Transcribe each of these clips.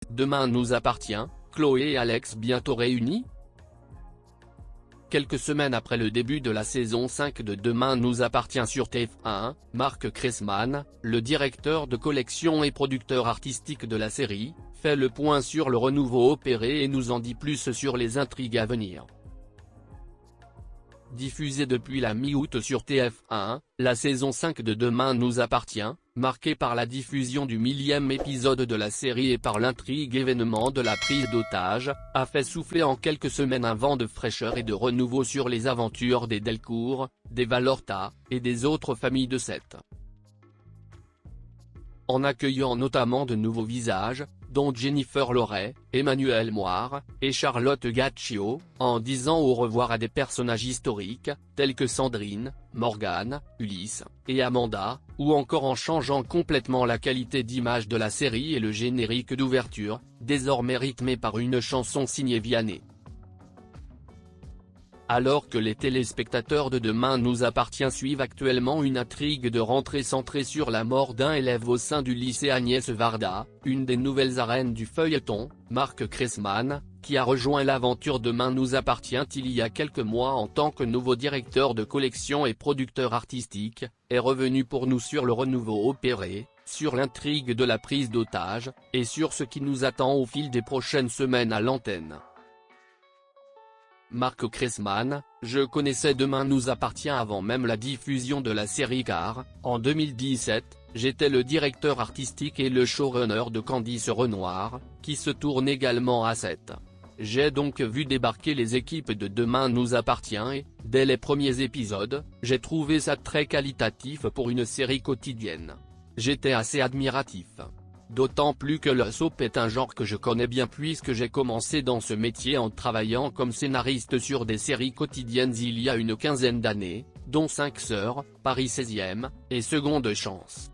Demain nous appartient, Chloé et Alex bientôt réunis? Quelques semaines après le début de la saison 5 de Demain nous appartient sur TF1, Marc Cressman, le directeur de collection et producteur artistique de la série, fait le point sur le renouveau opéré et nous en dit plus sur les intrigues à venir. Diffusée depuis la mi-août sur TF1, la saison 5 de Demain nous appartient, marquée par la diffusion du 1000e épisode de la série et par l'intrigue événement de la prise d'otage, a fait souffler en quelques semaines un vent de fraîcheur et de renouveau sur les aventures des Delcourt, des Valorta, et des autres familles de Sète. En accueillant notamment de nouveaux visages, dont Jennifer Loret, Emmanuel Moire, et Charlotte Gaccio, en disant au revoir à des personnages historiques, tels que Sandrine, Morgane, Ulysse, et Amanda, ou encore en changeant complètement la qualité d'image de la série et le générique d'ouverture, désormais rythmé par une chanson signée Vianney. Alors que les téléspectateurs de Demain nous appartient suivent actuellement une intrigue de rentrée centrée sur la mort d'un élève au sein du lycée Agnès Varda, une des nouvelles arènes du feuilleton, Marc Cressman, qui a rejoint l'aventure Demain nous appartient il y a quelques mois en tant que nouveau directeur de collection et producteur artistique, est revenu pour nous sur le renouveau opéré, sur l'intrigue de la prise d'otage, et sur ce qui nous attend au fil des prochaines semaines à l'antenne. Marc Cressman, je connaissais Demain nous appartient avant même la diffusion de la série car, en 2017, j'étais le directeur artistique et le showrunner de Candice Renoir, qui se tourne également à Sète. J'ai donc vu débarquer les équipes de Demain nous appartient et, dès les premiers épisodes, j'ai trouvé ça très qualitatif pour une série quotidienne. J'étais assez admiratif. D'autant plus que le soap est un genre que je connais bien puisque j'ai commencé dans ce métier en travaillant comme scénariste sur des séries quotidiennes il y a une quinzaine d'années, dont 5 Sœurs, Paris 16e, et Seconde Chance.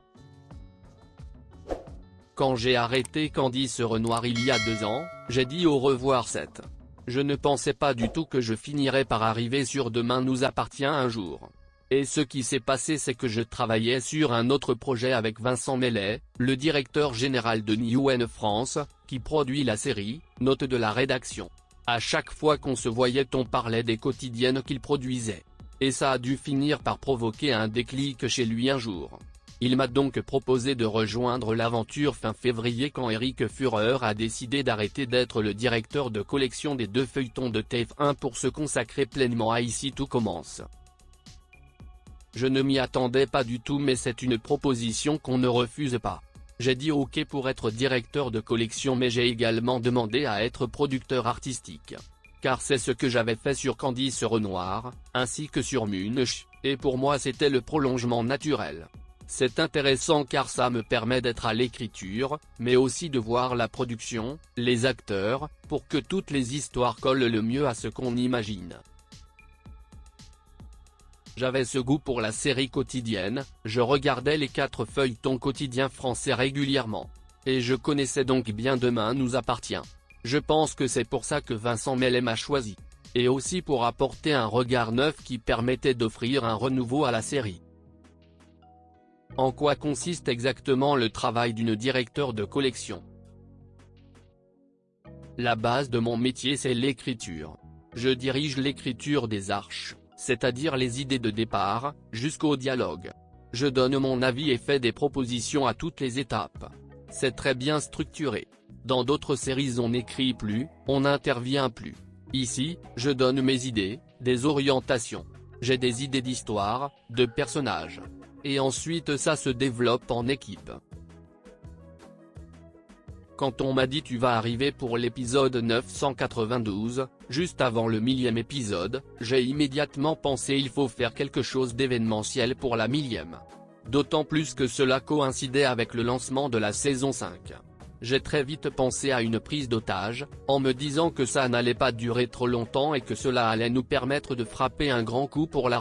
Quand j'ai arrêté Candice Renoir il y a 2 ans, j'ai dit au revoir Sète. Je ne pensais pas du tout que je finirais par arriver sur Demain nous appartient un jour. Et ce qui s'est passé c'est que je travaillais sur un autre projet avec Vincent Mellet, le directeur général de Newen France, qui produit la série, note de la rédaction. À chaque fois qu'on se voyait on parlait des quotidiennes qu'il produisait. Et ça a dû finir par provoquer un déclic chez lui un jour. Il m'a donc proposé de rejoindre l'aventure fin février quand Éric Fureur a décidé d'arrêter d'être le directeur de collection des 2 feuilletons de TF1 pour se consacrer pleinement à Ici tout commence. Je ne m'y attendais pas du tout mais c'est une proposition qu'on ne refuse pas. J'ai dit ok pour être directeur de collection mais j'ai également demandé à être producteur artistique. Car c'est ce que j'avais fait sur Candice Renoir, ainsi que sur Munch, et pour moi c'était le prolongement naturel. C'est intéressant car ça me permet d'être à l'écriture, mais aussi de voir la production, les acteurs, pour que toutes les histoires collent le mieux à ce qu'on imagine. J'avais ce goût pour la série quotidienne, je regardais les 4 feuilletons quotidiens français régulièrement. Et je connaissais donc bien Demain nous appartient. Je pense que c'est pour ça que Vincent Mellet m'a choisi. Et aussi pour apporter un regard neuf qui permettait d'offrir un renouveau à la série. En quoi consiste exactement le travail d'une directeur de collection? La base de mon métier c'est l'écriture. Je dirige l'écriture des arches, c'est-à-dire les idées de départ, jusqu'au dialogue. Je donne mon avis et fais des propositions à toutes les étapes. C'est très bien structuré. Dans d'autres séries on n'écrit plus, on n'intervient plus. Ici, je donne mes idées, des orientations. J'ai des idées d'histoire, de personnages. Et ensuite ça se développe en équipe. Quand on m'a dit tu vas arriver pour l'épisode 992, juste avant le 1000e épisode, j'ai immédiatement pensé il faut faire quelque chose d'événementiel pour la 1000e. D'autant plus que cela coïncidait avec le lancement de la saison 5. J'ai très vite pensé à une prise d'otage, en me disant que ça n'allait pas durer trop longtemps et que cela allait nous permettre de frapper un grand coup pour la